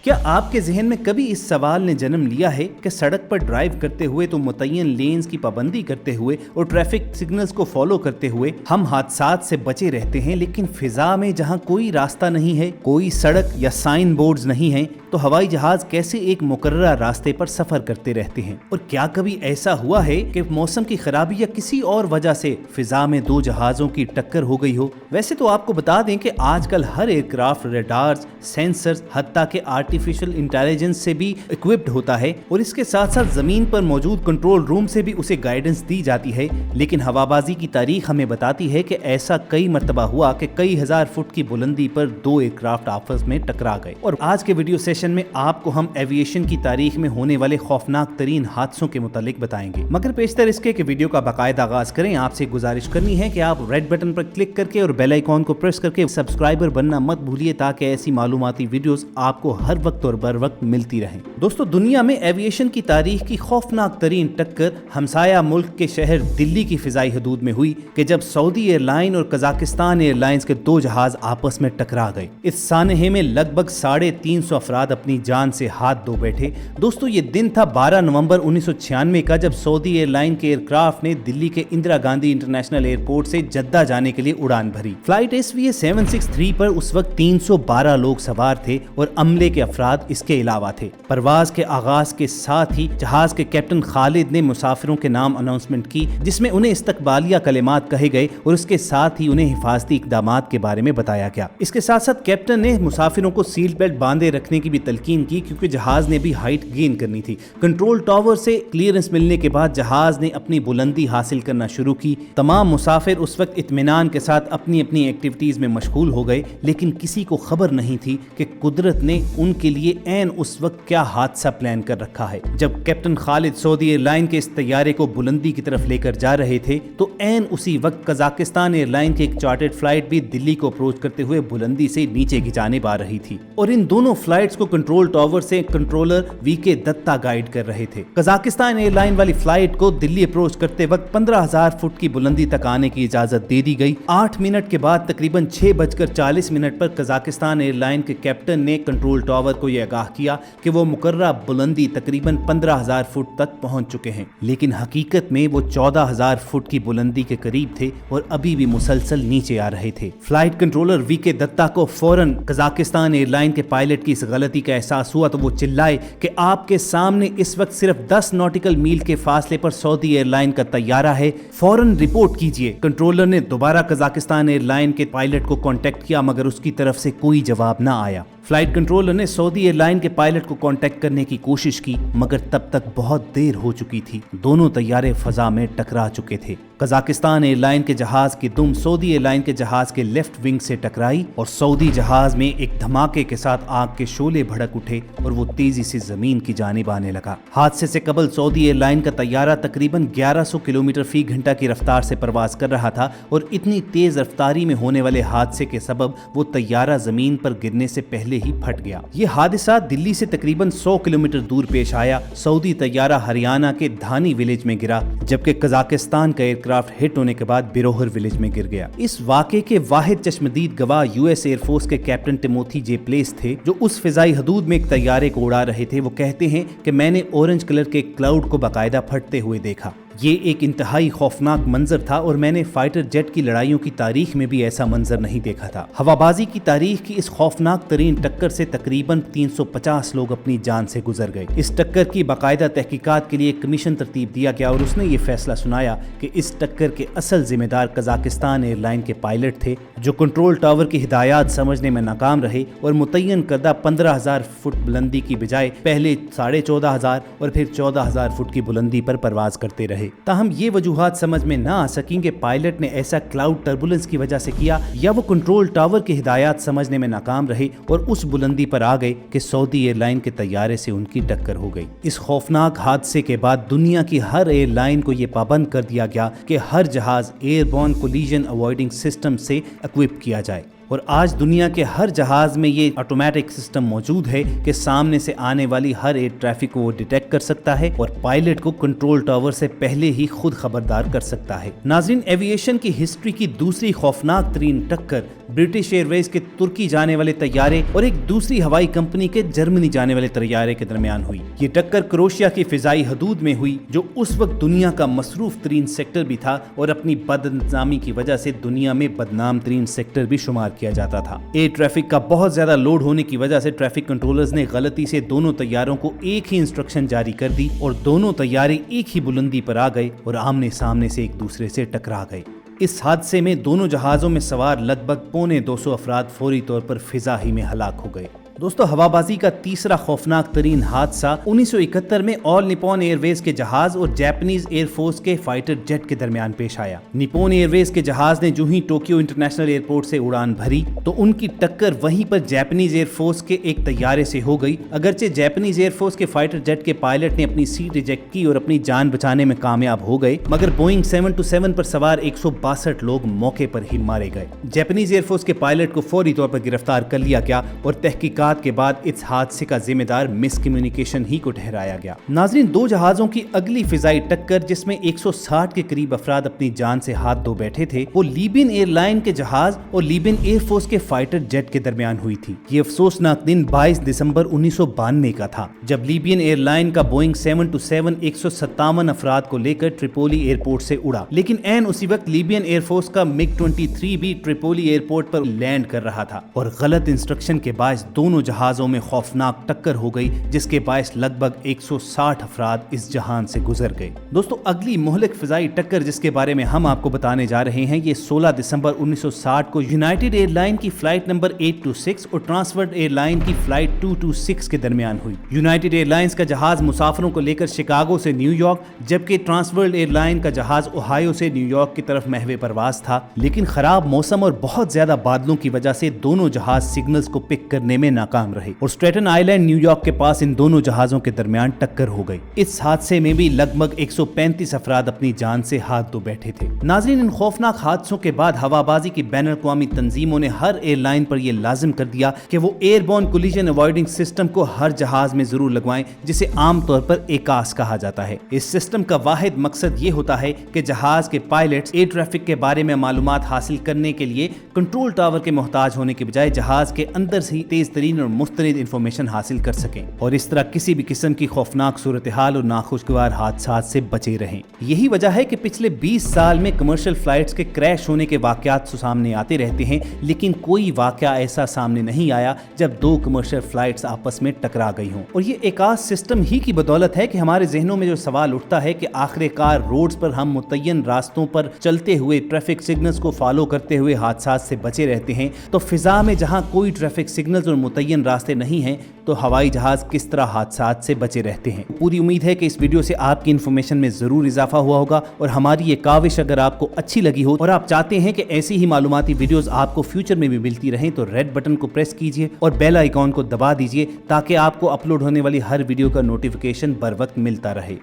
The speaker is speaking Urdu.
کیا آپ کے ذہن میں کبھی اس سوال نے جنم لیا ہے کہ سڑک پر ڈرائیو کرتے ہوئے تو متعین لینز کی پابندی کرتے ہوئے اور ٹریفک سگنلز کو فالو کرتے ہوئے ہم حادثات سے بچے رہتے ہیں، لیکن فضا میں جہاں کوئی راستہ نہیں ہے، کوئی سڑک یا سائن بورڈز نہیں ہیں، تو ہوائی جہاز کیسے ایک مقررہ راستے پر سفر کرتے رہتے ہیں؟ اور کیا کبھی ایسا ہوا ہے کہ موسم کی خرابی یا کسی اور وجہ سے فضا میں دو جہازوں کی ٹکر ہو گئی ہو؟ ویسے تو آپ کو بتا دیں کہ آج کل ہر ایئر کرافٹ ریڈارز، سینسرز، حتیٰ کہ آرٹیفیشل انٹیلیجنس سے بھی اکوپڈ ہوتا ہے، اور اس کے ساتھ ساتھ زمین پر موجود کنٹرول روم سے بھی اسے گائیڈنس دی جاتی ہے، لیکن ہوابازی کی تاریخ ہمیں بتاتی ہے کہ ایسا کئی مرتبہ ہوا کہ کئی ہزار فٹ کی بلندی پر دو ایئر کرافٹ آپس میں ٹکرا گئے۔ اور آج کے ویڈیو سیشن میں آپ کو ہم ایویشن کی تاریخ میں ہونے والے خوفناک ترین حادثوں کے متعلق بتائیں گے، مگر پیشتر اس کے کہ ویڈیو کا باقاعدہ آغاز کریں، آپ سے گزارش کرنی ہے کہ آپ ریڈ بٹن پر کلک کر کے اور بیل آئیکن کو پریس کر کے سبسکرائبر بننا مت بھولیے، تاکہ ایسی معلوماتی ویڈیوز آپ کو ہر وقت اور بر وقت ملتی رہیں۔ دوستو، دنیا میں ایویشن کی تاریخ کی خوفناک ترین ٹکر ہمسایہ ملک کے شہر دلی کی فضائی حدود میں ہوئی کہ جب سعودی ایئر لائن اور قزاقستان ایئر لائنز کے دو جہاز آپس میں ٹکرا گئے۔ اس سانحے میں لگ بھگ 350 افراد اپنی جان سے ہاتھ دھو بیٹھے۔ دوستو، یہ دن تھا 12 نومبر 1996 کا، جب سعودی ایئر لائن کے ایئر کرافٹ نے دلی کے اندرا گاندھی انٹرنیشنل ایئرپورٹ سے جدہ جانے کے لیے اڑان بھری۔ فلائٹ SVA 763 پر اس وقت 312 لوگ سوار تھے اور عملے کے افراد اس کے علاوہ تھے۔ پرواز کے آغاز کے ساتھ ہی جہاز کے کیپٹن خالد نے مسافروں کے نام اناؤنسمنٹ کی، جس میں انہیں استقبالیہ کلمات کہے گئے اور اس کے ساتھ ہی انہیں حفاظتی اقدامات کے بارے میں بتایا گیا۔ اس کے ساتھ ساتھ کیپٹن نے مسافروں کو سیٹ بیلٹ باندھے رکھنے کی بھی تلقین کی، کیونکہ جہاز نے بھی ہائٹ گین کرنی تھی۔ کنٹرول ٹاور سے کلیئرنس ملنے کے بعد جہاز نے اپنی بلندی حاصل کرنا شروع کی۔ تمام مسافر اس وقت اطمینان کے ساتھ اپنی اپنی ایکٹیویٹیز میں مشغول ہو گئے، لیکن کسی کو خبر نہیں تھی کہ قدرت نے ان کے لیے عین اس وقت کیا حادثہ پلان کر رکھا ہے۔ جب کیپٹن خالد سعودی ایئر لائن کے اس طیارے کو بلندی کی طرف لے کر جا رہے تھے، تو عین اسی وقت قزاقستان ایئر لائن کی ایک چارٹرڈ فلائٹ بھی دلی کو اپروچ کرتے ہوئے بلندی سے نیچے کی جانب آ رہی تھی، اور ان دونوں فلائٹس کو کنٹرول ٹاور سے کنٹرولر VK دتا گائیڈ کر رہے تھے۔ قزاقستان ایئر لائن والی فلائٹ کو دلی اپروچ کرتے وقت 15,000 فٹ کی بلندی تک آنے کی اجازت دے دی گئی۔ 8 منٹ کے بعد تقریباً 6:40 پر قزاقستان ایئر لائن کے کیپٹن نے کنٹرول ٹاور کو یہ آگاہ کیا کہ وہ مقررہ بلندی تقریباً 15,000 فٹ تک پہنچ چکے ہیں، لیکن حقیقت میں وہ 14,000 فٹ کی بلندی کے قریب تھے اور ابھی بھی مسلسل نیچے آ رہے تھے۔ فلائٹ کنٹرولر VK دتا کو فوراً قزاقستان ایئر لائن کے پائلٹ کی اس غلطی کا احساس ہوا، تو وہ چلائے کہ آپ کے سامنے اس وقت صرف 10 ناٹیکل میل کے فاصلے پر سعودی ایئر لائن کا طیارہ ہے، فوراً رپورٹ کیجئے۔ کنٹرولر نے دوبارہ قزاقستان ایئر لائن کے پائلٹ کو کانٹیکٹ کیا، مگر اس کی طرف سے کوئی جواب نہ آیا۔ فلائٹ کنٹرولر نے سعودی ایئر لائن کے پائلٹ کو کانٹیکٹ کرنے کی کوشش کی، مگر تب تک بہت دیر ہو چکی تھی۔ دونوں طیارے فضا میں ٹکرا چکے تھے۔ قزاقستان ایئر لائن کے جہاز کی دم سعودی ایئر لائن کے جہاز کے لیفٹ ونگ سے ٹکرائی، اور سعودی جہاز میں ایک دھماکے کے ساتھ آگ کے شعلے بھڑک اٹھے اور وہ تیزی سے زمین کی جانب آنے لگا۔ حادثے سے قبل سعودی ایئر لائن کا طیارہ تقریباً 1100 کلومیٹر فی گھنٹہ کی رفتار سے پرواز کر رہا تھا، اور اتنی تیز رفتاری میں ہونے والے حادثے کے سبب وہ طیارہ زمین پر گرنے سے پہلے ہی پھٹ گیا۔ یہ حادثہ دلی سے تقریباً 100 کلومیٹر دور پیش آیا۔ سعودی طیارہ ہریانہ کے دھانی ولیج میں گرا، جبکہ قزاقستان کا ایئر کرافٹ ہٹ ہونے کے بعد بیروہر ولیج میں گر گیا۔ اس واقعے کے واحد چشمدید گواہ US ایئر فورس کے کیپٹن ٹیموتھی J پلیس تھے، جو اس فضائی حدود میں ایک طیارے کو اڑا رہے تھے۔ وہ کہتے ہیں کہ میں نے اورنج کلر کے کلاؤڈ کو باقاعدہ پھٹتے ہوئے دیکھا۔ یہ ایک انتہائی خوفناک منظر تھا، اور میں نے فائٹر جیٹ کی لڑائیوں کی تاریخ میں بھی ایسا منظر نہیں دیکھا تھا۔ ہوابازی کی تاریخ کی اس خوفناک ترین ٹکر سے تقریباً 350 لوگ اپنی جان سے گزر گئے۔ اس ٹکر کی باقاعدہ تحقیقات کے لیے ایک کمیشن ترتیب دیا گیا، اور اس نے یہ فیصلہ سنایا کہ اس ٹکر کے اصل ذمہ دار قزاقستان ایئر لائن کے پائلٹ تھے، جو کنٹرول ٹاور کی ہدایات سمجھنے میں ناکام رہے اور متعین کردہ 15,000 فٹ بلندی کی بجائے پہلے 14,500 اور پھر 14,000 فٹ کی بلندی پر پرواز کرتے رہے۔ تاہم یہ وجوہات سمجھ میں نہ آ سکیں کہ پائلٹ نے ایسا کلاؤڈ ٹربولنس کی وجہ سے کیا، یا وہ کنٹرول ٹاور کی ہدایات سمجھنے میں ناکام رہے اور اس بلندی پر آ گئے کہ سعودی ایئر لائن کے طیارے سے ان کی ٹکر ہو گئی۔ اس خوفناک حادثے کے بعد دنیا کی ہر ایئر لائن کو یہ پابند کر دیا گیا کہ ہر جہاز airborne collision avoiding system سے اکوپ کیا جائے۔ اور آج دنیا کے ہر جہاز میں یہ آٹومیٹک سسٹم موجود ہے کہ سامنے سے آنے والی ہر ایئر ٹریفک کو وہ ڈیٹیکٹ کر سکتا ہے اور پائلٹ کو کنٹرول ٹاور سے پہلے ہی خود خبردار کر سکتا ہے۔ ناظرین، ایویشن کی ہسٹری کی دوسری خوفناک ترین ٹکر برٹش ایئر ویز کے ترکی جانے والے طیارے اور ایک دوسری ہوائی کمپنی کے جرمنی جانے والے طیارے کے درمیان ہوئی۔ یہ ٹکر کروشیا کی فضائی حدود میں ہوئی، جو اس وقت دنیا کا مصروف ترین سیکٹر بھی تھا اور اپنی بد انتظامی کی وجہ سے دنیا میں بدنام ترین سیکٹر بھی شمار کیا جاتا تھا۔ ایئر ٹریفک کا بہت زیادہ لوڈ ہونے کی وجہ سے ٹریفک کنٹرولرز نے غلطی سے دونوں طیاروں کو ایک ہی انسٹرکشن جاری کر دی اور دونوں طیارے ایک ہی بلندی پر آ گئے اور آمنے سامنے سے ایک دوسرے سے ٹکرا گئے۔ اس حادثے میں دونوں جہازوں میں سوار لگ بھگ 250 افراد فوری طور پر فضا ہی میں ہلاک ہو گئے۔ دوستو، ہوابازی کا تیسرا خوفناک ترین حادثہ 1971 میں آل نیپون ایئر ویز کے جہاز اور جاپنیز ایئر فورس کے فائٹر جیٹ کے درمیان پیش آیا۔ نیپون ایئر ویز کے جہاز نے جو ہی ٹوکیو انٹرنیشنل ایئرپورٹ سے اڑان بھری تو ان کی ٹکر وہیں پر جاپنیز ایئر فورس کے ایک طیارے سے ہو گئی۔ اگرچہ جاپنیز ایئر فورس کے فائٹر جیٹ کے پائلٹ نے اپنی سیٹ ایجیکٹ کی اور اپنی جان بچانے میں کامیاب ہو گئے، مگر بوئنگ 727 پر سوار 162 لوگ موقع پر ہی مارے گئے۔ جاپنیز ایئر فورس کے پائلٹ کو فوری طور پر گرفتار کر لیا گیا اور تحقیقات کے بعد اس حادثے کا ذمہ دار مس کمیونیکیشن ہی کو ٹھہرایا گیا۔ ناظرین، دو جہازوں کی اگلی فضائی ٹکر جس میں 160 کے قریب افراد اپنی جان سے ہاتھ دھو بیٹھے تھے، وہ لیبین ایئر لائن کے جہاز اور لیبین ایئر فورس کے فائٹر جیٹ کے درمیان ہوئی تھی۔ یہ افسوسناک دن 22 دسمبر 1992 کا تھا، جب لیبین ایئر لائن کا بوئنگ 727 157 افراد کو لے کر ٹریپولی ایئرپورٹ سے اڑا، لیکن عین اسی وقت لیبین ایئر فورس کا MiG 23 بھی ٹریپولی ایئرپورٹ پر لینڈ کر رہا تھا اور غلط انسٹرکشن کے باعث دونوں جہازوں میں خوفناک ٹکر ہو گئی، جس کے باعث لگ بھگ 160 افراد اس جہان سے گزر گئے۔ دوستو، اگلی مہلک فضائی ٹکر جس کے بارے میں ہم آپ کو بتانے جا رہے ہیں، یہ 16 دسمبر 1960 کو یونائیٹڈ ایئر لائن کی فلائٹ نمبر 826 اور ٹرانسورلڈ ایئر لائن کی فلائٹ 226 کے درمیان ہوئی۔ یونائیٹڈ ایئر لائنز کا جہاز مسافروں کو لے کر شکاگو سے نیو یارک، جبکہ ٹرانسورلڈ ایئر لائن کا جہاز اوہایو سے نیو یارک کی طرف محو پرواز تھا، لیکن خراب موسم اور بہت زیادہ بادلوں کی وجہ سے دونوں جہاز سگنلز کو پک کرنے میں ناکام رہے اور اسٹریٹن آئی لینڈ نیو یارک کے پاس ان دونوں جہازوں کے درمیان ٹکر ہو گئی۔ اس حادثے میں بھی لگ بھگ 135 افراد اپنی جان سے ہاتھ دھو بیٹھے تھے۔ ناظرین، ان خوفناک حادثوں کے بعد ہوابازی کی بین الاقوامی تنظیموں نے ہر ایئر لائن پر یہ لازم کر دیا کہ وہ airborne collision avoiding system کو ہر جہاز میں ضرور لگوائیں، جسے عام طور پر ایکاس کہا جاتا ہے۔ اس سسٹم کا واحد مقصد یہ ہوتا ہے کہ جہاز کے پائلٹس ایئر ٹریفک کے بارے میں معلومات حاصل کرنے کے لیے کنٹرول ٹاور کے محتاج ہونے کے بجائے جہاز کے اندر سے ہی تیز ترین اور مستند انفارمیشن حاصل کر سکیں اور اس طرح کسی بھی قسم کی خوفناک صورتحال اور ناخوشگوار حادثات سے بچے رہیں۔ یہی وجہ ہے کہ پچھلے 20 سال میں کمرشل فلائٹس کے کریش ہونے کے واقعات سامنے آتے رہتے ہیں، لیکن کوئی واقعہ ایسا سامنے نہیں آیا جب دو کمرشل فلائٹس آپس میں ٹکرا گئی ہوں۔ اور یہ ایکاس سسٹم ہی کی بدولت ہے کہ ہمارے ذہنوں میں جو سوال اٹھتا ہے کہ آخر کار روڈز پر ہم متعین راستوں پر چلتے ہوئے ٹریفک سگنلز کو فالو کرتے ہوئے حادثات سے بچے رہتے ہیں، تو فضا میں جہاں کوئی ٹریفک سگنلز اور متعین راستے نہیں ہیں تو ہوائی جہاز کس طرح حادثات سے بچے رہتے ہیں۔ پوری امید ہے کہ اس ویڈیو سے آپ کی انفارمیشن میں ضرور اضافہ ہوا ہوگا، اور ہماری یہ کاوش اگر آپ کو اچھی لگی ہو اور آپ چاہتے ہیں کہ ایسی ہی معلوماتی ویڈیوز آپ کو فیوچر میں بھی ملتی رہیں تو ریڈ بٹن کو پریس کیجئے اور بیل آئیکن کو دبا دیجئے تاکہ آپ کو اپلوڈ ہونے والی ہر ویڈیو کا نوٹیفیکیشن بر وقت ملتا رہے۔